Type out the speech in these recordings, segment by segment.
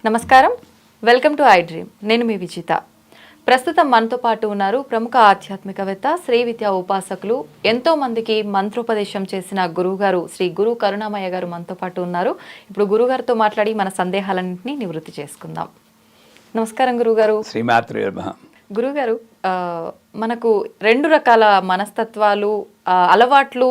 నమస్కారం, welcome to I dream. నేను మీ విజిత. ప్రస్తుతం మనతో పాటు ఉన్నారు ప్రముఖ ఆధ్యాత్మికవేత్త, శ్రీ విద్యా ఉపాసకులు, ఎంతో మందికి మంత్రోపదేశం చేసిన గురువుగారు శ్రీ గురు కరుణామయ్య గారు మనతో పాటు ఉన్నారు. ఇప్పుడు గురుగారితో మాట్లాడి మన సందేహాలన్నింటినీ నివృత్తి చేసుకుందాం. నమస్కారం గురుగారు. శ్రీమాత్రే నమః. గురుగారు, మనకు రెండు రకాల మనస్తత్వాలు, అలవాట్లు,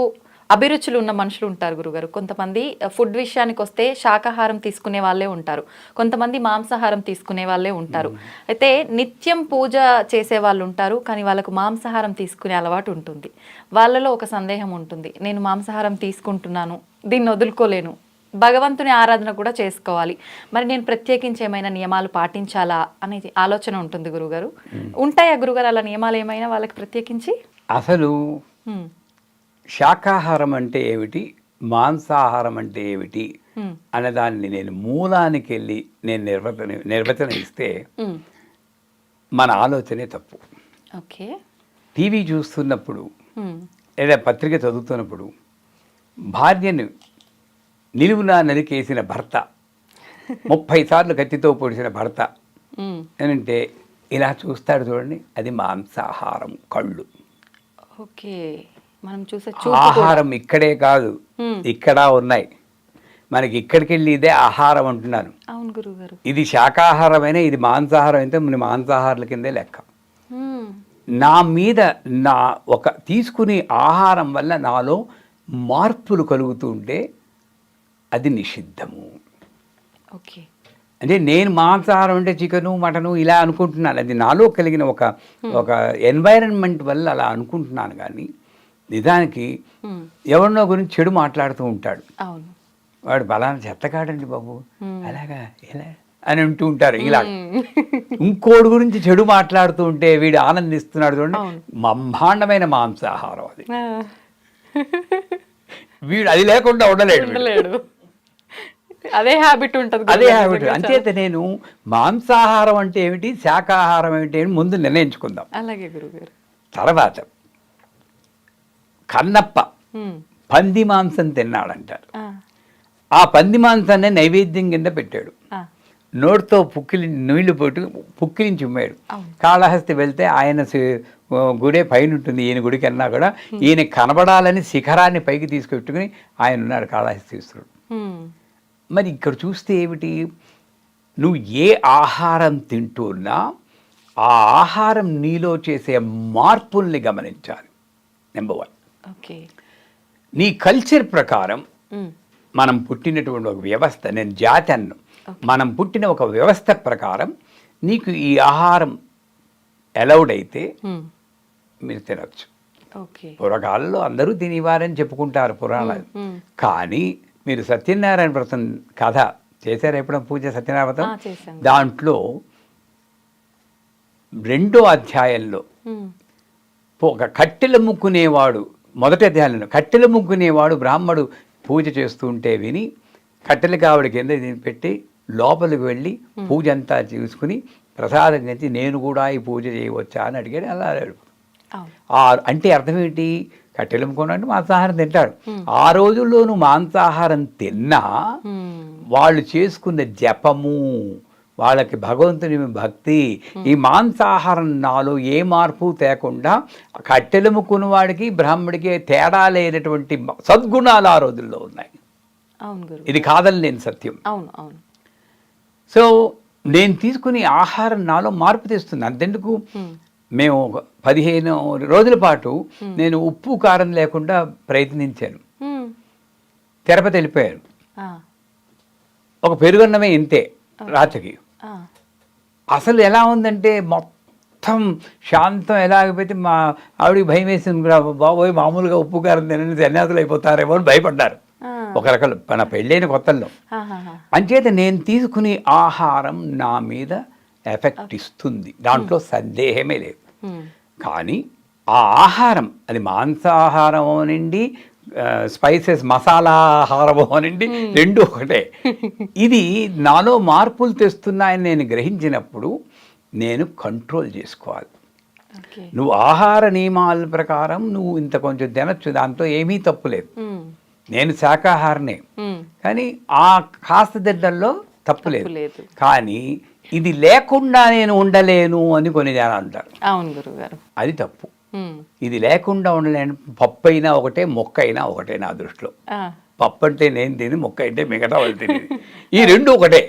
అభిరుచులు ఉన్న మనుషులు ఉంటారు గురుగారు. కొంతమంది ఫుడ్ విషయానికి వస్తే శాకాహారం తీసుకునే వాళ్ళే ఉంటారు, కొంతమంది మాంసాహారం తీసుకునే వాళ్ళే ఉంటారు. అయితే నిత్యం పూజ చేసే వాళ్ళు ఉంటారు, కానీ వాళ్ళకు మాంసాహారం తీసుకునే అలవాటు ఉంటుంది. వాళ్ళలో ఒక సందేహం ఉంటుంది, నేను మాంసాహారం తీసుకుంటున్నాను, దీన్ని వదులుకోలేను, భగవంతుని ఆరాధన కూడా చేసుకోవాలి, మరి నేను ప్రత్యేకించి ఏమైనా నియమాలు పాటించాలా అనేది ఆలోచన ఉంటుంది గురుగారు. ఉంటాయా గురుగారు అలా నియమాలు ఏమైనా వాళ్ళకి ప్రత్యేకించి? అసలు శాకాహారం అంటే ఏమిటి, మాంసాహారం అంటే ఏమిటి అన్నదాన్ని నేను మూలానికి వెళ్ళి నేను నిర్వచన ఇస్తే మన ఆలోచనే తప్పు. ఓకే. టీవీ చూస్తున్నప్పుడు లేదా పత్రిక చదువుతున్నప్పుడు భార్యను నిలువునా నరికేసిన భర్త, 30 సార్లు కత్తితో పొడిచిన భర్త అంటే ఇలా చూస్తాడు చూడండి, అది మాంసాహారం కళ్ళు. ఓకే. మనం చూసే ఆహారం ఇక్కడే కాదు, ఇక్కడ ఉన్నాయి. మనకి ఇక్కడికి వెళ్ళి ఇదే ఆహారం అంటున్నాను. అవును గురుగారు. ఇది శాకాహారమైనా ఇది మాంసాహారం అయితే మన మాంసాహారాల కిందే లెక్క. నా మీద నా ఒక తీసుకునే ఆహారం వల్ల నాలో మార్పులు కలుగుతూ ఉంటే అది నిషిద్ధము. ఓకే. అంటే నేను మాంసాహారం అంటే చికెను మటను ఇలా అనుకుంటున్నాను, అది నాలో కలిగిన ఒక ఎన్వైరన్మెంట్ వల్ల అలా అనుకుంటున్నాను. కానీ నిజానికి ఎవరినో గురించి చెడు మాట్లాడుతూ ఉంటాడు, వాడు బలానా చెత్తకాడండి బాబు, అలాగా ఇలా అని అంటూ ఉంటారు. ఇలా ఇంకోటి గురించి చెడు మాట్లాడుతూ ఉంటే వీడు ఆనందిస్తున్నాడు చూడండి, బ్రహ్మాండమైన మాంసాహారం అది. వీడు అది లేకుండా ఉండలేడు, అదే హ్యాబిట్ ఉంటుంది, అదే హ్యాబిట్. అంచేత నేను మాంసాహారం అంటే ఏమిటి, శాకాహారం ఏమిటి అని ముందు నిర్ణయించుకుందాం. అలాగే గురుగారు. తర్వాత కన్నప్ప పంది మాంసం తిన్నాడంటారు. ఆ పంది మాంసాన్ని నైవేద్యం కింద పెట్టాడు, నోటితో నీళ్లు పోటు పుక్కిలించి ఉమ్మాడు. కాళహస్తి వెళ్తే ఆయన గుడే పైన ఉంటుంది, ఈయన గుడికి అన్నా కూడా ఈయన కనబడాలని శిఖరాన్ని పైకి తీసుకెట్టుకుని ఆయన ఉన్నాడు కాళహస్తీశ్వరుడు. మరి ఇక్కడ చూస్తే ఏమిటి, నువ్వు ఏ ఆహారం తింటున్నా ఆ ఆహారం నీలో చేసే మార్పుల్ని గమనించాలి. నెంబర్ 1. ఓకే. నీ కల్చర్ ప్రకారం మనం పుట్టినటువంటి ఒక వ్యవస్థ, నేను జాతి అన్ను, మనం పుట్టిన ఒక వ్యవస్థ ప్రకారం నీకు ఈ ఆహారం అలౌడ్ అయితే మీరు తినచ్చు. పూర్వకాలంలో అందరూ తినేవారని చెప్పుకుంటారు పురాణాలు. కానీ మీరు సత్యనారాయణ వ్రతం కథ చేశారు ఎప్పుడో, పూజ సత్యనారాయణ వ్రతం, దాంట్లో 2వ అధ్యాయంలో ఒక కట్టెలు ముక్కునేవాడు, మొదటి అధ్యాయంలో కట్టెలు ముక్కునేవాడు బ్రాహ్మడు పూజ చేస్తూ ఉంటే విని కట్టెల కావడి కింద పెట్టి లోపలికి వెళ్ళి పూజ అంతా చూసుకుని ప్రసాదం చేసి నేను కూడా ఈ పూజ చేయవచ్చా అని అడిగాడు. అలా అడిగాడు. అంటే అర్థం ఏంటి, కట్టెలు అమ్ముకున్నాడు మాంసాహారం తింటాడు. ఆ రోజుల్లోనూ మాంసాహారం తిన్నా వాళ్ళు చేసుకున్న జపము, వాళ్ళకి భగవంతుని భక్తి, ఈ మాంసాహారం నాలో ఏ మార్పు తేకుండా కట్టెలుముకున్న వాడికి బ్రాహ్మడికి తేడా లేనటువంటి సద్గుణాలు ఆ రోజుల్లో ఉన్నాయి. ఇది కాదని నేను సత్యం. సో నేను తీసుకుని ఆహారం నాలో మార్పు తెస్తుంది. అంతెందుకు, మేము 15 రోజుల పాటు నేను ఉప్పు కారం లేకుండా ప్రయత్నించాను. తిరుపతి వెళ్ళిపోయాను, ఒక పెరుగన్నమే ఇంతే రాత్రికి. అసలు ఎలా ఉందంటే మొత్తం శాంతం. ఎలాగైతే మా ఆవిడికి భయం వేసింది, బాబోయ్ మామూలుగా ఉప్పు కారం తినని సన్యాసులు అయిపోతారేమో అని భయపడ్డారు ఒక రకాలు మన పెళ్ళైన కొత్తల్లో. అంచేత నేను తీసుకునే ఆహారం నా మీద ఎఫెక్ట్ ఇస్తుంది, దాంట్లో సందేహమే లేదు. కానీ ఆ ఆహారం అది మాంసాహారం అనండి, స్పైసెస్ మసాలా ఆహారం అనండి, రెండు ఒకటే. ఇది నాలో మార్పులు తెస్తున్నాయని నేను గ్రహించినప్పుడు నేను కంట్రోల్ చేసుకోవాలి. నువ్వు ఆహార నియమాల ప్రకారం నువ్వు ఇంత కొంచెం తినచ్చు, దాంతో ఏమీ తప్పులేదు. నేను శాకాహారనే, కానీ ఆ కాస్త తినడంలో తప్పు లేదు. లేదు. కానీ ఇది లేకుండా నేను ఉండలేను అని కొన్ని జనాలు అంటారు. అవును గురుగారు, అది తప్పు. ఇది లేకుండా ఉండలేను. పప్పు అయినా ఒకటే, మొక్క అయినా ఒకటే నా దృష్టిలో. పప్పు అంటే నేను తిని, మొక్క అంటే మిగతా వాళ్ళు తిని, ఈ రెండు ఒకటే.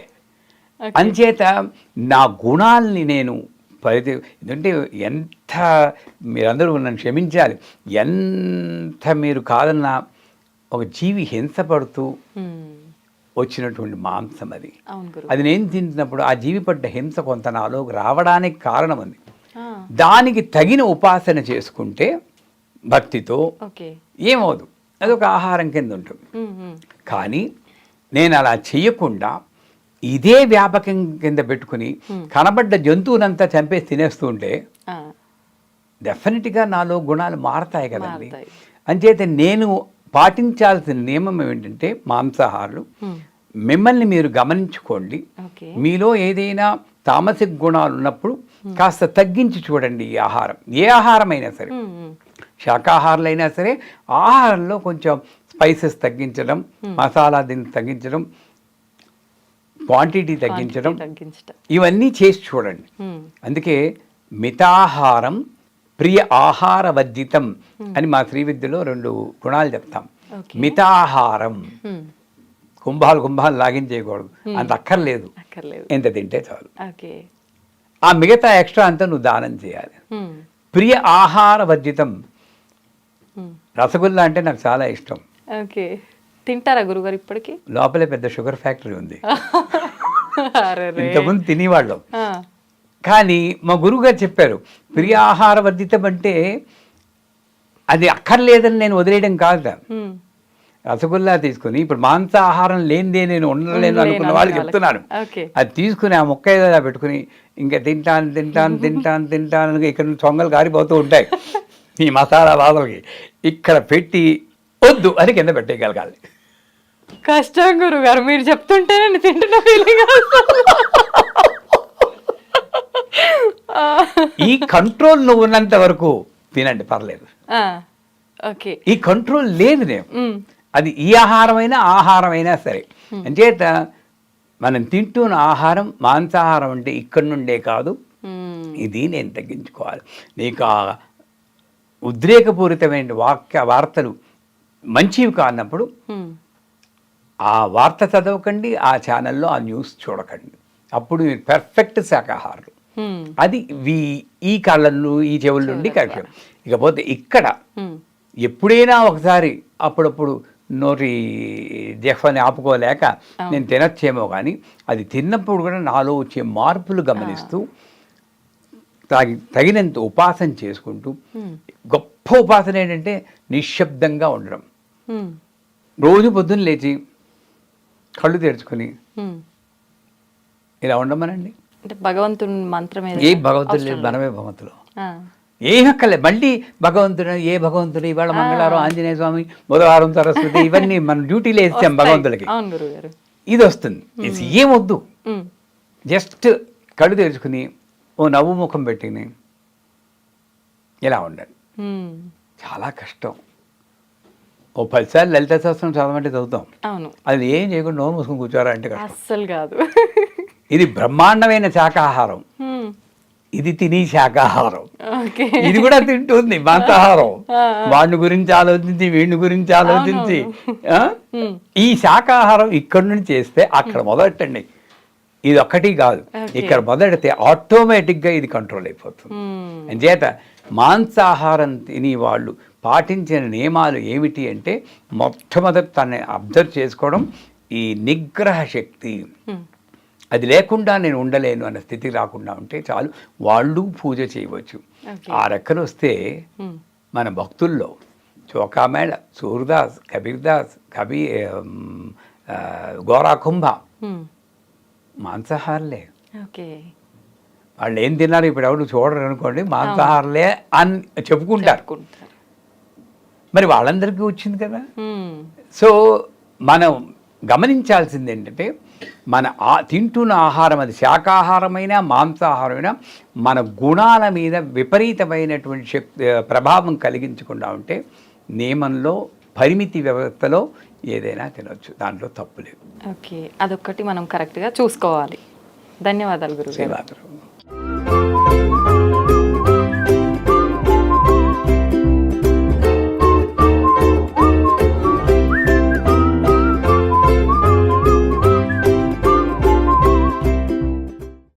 అంచేత నా గుణాలని నేను ఎందుకంటే ఎంత మీరందరూ నన్ను క్షమించాలి, ఎంత మీరు కాదన్నా ఒక జీవి హింసపడుతూ వచ్చినటువంటి మాంసం అది. అది నేను తింటున్నప్పుడు ఆ జీవి పడ్డ హింస కొంత నాలోకి రావడానికి కారణం ఉంది. దానికి తగిన ఉపాసన చేసుకుంటే భక్తితో ఏమవుదు, అదొక ఆహారం కింద ఉంటుంది. కానీ నేను అలా చెయ్యకుండా ఇదే వ్యాపకం కింద పెట్టుకుని కనబడ్డ జంతువునంతా చంపేసి తినేస్తూ ఉంటే డెఫినెట్గా నాలో గుణాలు మారతాయి కదండి. అంచేత నేను పాటించాల్సిన నియమం ఏంటంటే మాంసాహారులు మిమ్మల్ని మీరు గమనించుకోండి. మీలో ఏదైనా తామసిక గుణాలు ఉన్నప్పుడు కాస్త తగ్గించి చూడండి. ఈ ఆహారం ఏ ఆహారమైనా సరే, శాకాహారాలైనా సరే, ఆహారంలో కొంచెం స్పైసెస్ తగ్గించడం, మసాలా దీన్ని తగ్గించడం, క్వాంటిటీ తగ్గించడం, ఇవన్నీ చేసి చూడండి. అందుకే మితాహారం ప్రియ ఆహార వర్జితం అని మా శ్రీవిద్యలో 2 గుణాలు చెప్తాం. మితాహారం, కుంభాలు లాగించేయకూడదు, అంత అక్కర్లేదు, ఎంత తింటే చాలు. ఆ మిగతా ఎక్స్ట్రా అంతా నువ్వు దానం చేయాలి. ప్రియ ఆహార వర్జితం. రసగుల్లా అంటే నాకు చాలా ఇష్టం. తింటారా గురుగారు ఇప్పటికి? లోపలే పెద్ద షుగర్ ఫ్యాక్టరీ ఉంది. ఇంతకుముందు తినేవాళ్ళం. కానీ మా గురువుగారు చెప్పారు, ప్రియ ఆహార వర్జితం అంటే అది అక్కర్లేదని నేను వదిలేయడం కాదు. రసగుల్లా తీసుకుని ఇప్పుడు మాంసాహారం లేనిదే నేను ఉండలేను అనుకున్న వాళ్ళు చెప్తున్నాను. అది తీసుకుని ఆ మొక్క ఏదో పెట్టుకుని ఇంకా తింటాను ఇక్కడ చొంగలు కారిపోతూ ఉంటాయి ఈ మసాలా బాధలకి. ఇక్కడ పెట్టి వద్దు అని కింద పెట్టేయగలగాలి. కష్టం గురుగారు, మీరు చెప్తుంటే నేను తింటున్న ఫీలింగ్. ఈ కంట్రోల్ నువ్వు ఉన్నంత వరకు తినండి, పర్లేదు. ఈ కంట్రోల్ లేదు నేను. అది ఈ ఆహారమైనా సరే. అంచేత మనం తింటున్న ఆహారం మాంసాహారం అంటే ఇక్కడి నుండే కాదు, ఇది నేను తగ్గించుకోవాలి. నీకు ఆ ఉద్రేకపూరితమైన వార్తలు మంచివి కానప్పుడు ఆ వార్త చదవకండి, ఆ ఛానల్లో ఆ న్యూస్ చూడకండి. అప్పుడు పెర్ఫెక్ట్ శాకాహారులు. అది ఈ కళ్ళను ఈ చెవుల నుండి కరెక్ట్. ఇకపోతే ఇక్కడ ఎప్పుడైనా ఒకసారి అప్పుడప్పుడు నోటి జఫ్ని ఆపుకోలేక నేను తినచ్చేమో, కానీ అది తిన్నప్పుడు కూడా నాలో వచ్చే మార్పులు గమనిస్తూ తగినంత ఉపాసన చేసుకుంటూ, గొప్ప ఉపాసన ఏంటంటే నిశ్శబ్దంగా ఉండడం. రోజు పొద్దున్న లేచి కళ్ళు తెరుచుకొని ఇలా ఉండమనండి. భగవంతుని మంత్రం ఏ భగవంతుడు లేదు, మనమే భగవంతులు. ఏమక్కర్లే మళ్ళీ భగవంతుడు, ఏ భగవంతుడు ఇవాళ మంగళవారం ఆంజనేయ స్వామి, బుధవారం సరస్వతి, ఇవన్నీ మనం డ్యూటీలో వేస్తాం భగవంతుడికి. ఇది వస్తుంది. ఏమొద్దు, జస్ట్ కళ్ళు తెరుచుకుని ఓ నవ్వు ముఖం పెట్టిని ఇలా ఉండండి. చాలా కష్టం. ఓ 10 సార్లు లలిత సహస్రం చదవమంటే చదువుతాం, అది ఏం చేయకుండా నోరు మూసుకొని కూర్చోరా అంటే అస్సలు కాదు. ఇది బ్రహ్మాండమైన శాకాహారం. ఇది తిని శాకాహారం. ఇది కూడా తింటుంది మాంసాహారం. వాడిని గురించి ఆలోచించి, వీడిని గురించి ఆలోచించి, ఈ శాకాహారం ఇక్కడి నుంచి చేస్తే అక్కడ మొదలెట్టండి. ఇది ఒక్కటి కాదు, ఇక్కడ మొదలెడితే ఆటోమేటిక్గా ఇది కంట్రోల్ అయిపోతుంది. అంచేత మాంసాహారం తిని వాళ్ళు పాటించిన నియమాలు ఏమిటి అంటే, మొట్టమొదటి తనని అబ్జర్వ్ చేసుకోవడం, ఈ నిగ్రహ శక్తి. అది లేకుండా నేను ఉండలేను అన్న స్థితికి రాకుండా ఉంటే చాలు, వాళ్ళు పూజ చేయవచ్చు. ఆ రెక్కలు వస్తే మన భక్తుల్లో చోకామేళ, సూర్దాస్, కబీర్దాస్, గోరాకుంభ మాంసాహారులే. వాళ్ళు ఏం తిన్నారు ఇప్పుడు ఎవరు చూడరు అనుకోండి, మాంసాహారులే అని చెప్పుకుంటారు. మరి వాళ్ళందరికీ వచ్చింది కదా. సో మనం గమనించాల్సింది ఏంటంటే, మన తింటున్న ఆహారం అది శాకాహారమైనా మాంసాహారమైనా మన గుణాల మీద విపరీతమైనటువంటి ప్రభావం కలిగించకుండా ఉంటే, నియమంలో పరిమితి వ్యవస్థలో ఏదైనా తినొచ్చు, దాంట్లో తప్పు లేదు. ఓకే, అదొక్కటి మనం కరెక్ట్గా చూసుకోవాలి. ధన్యవాదాలు గురుగారు. శ్రీవాదరు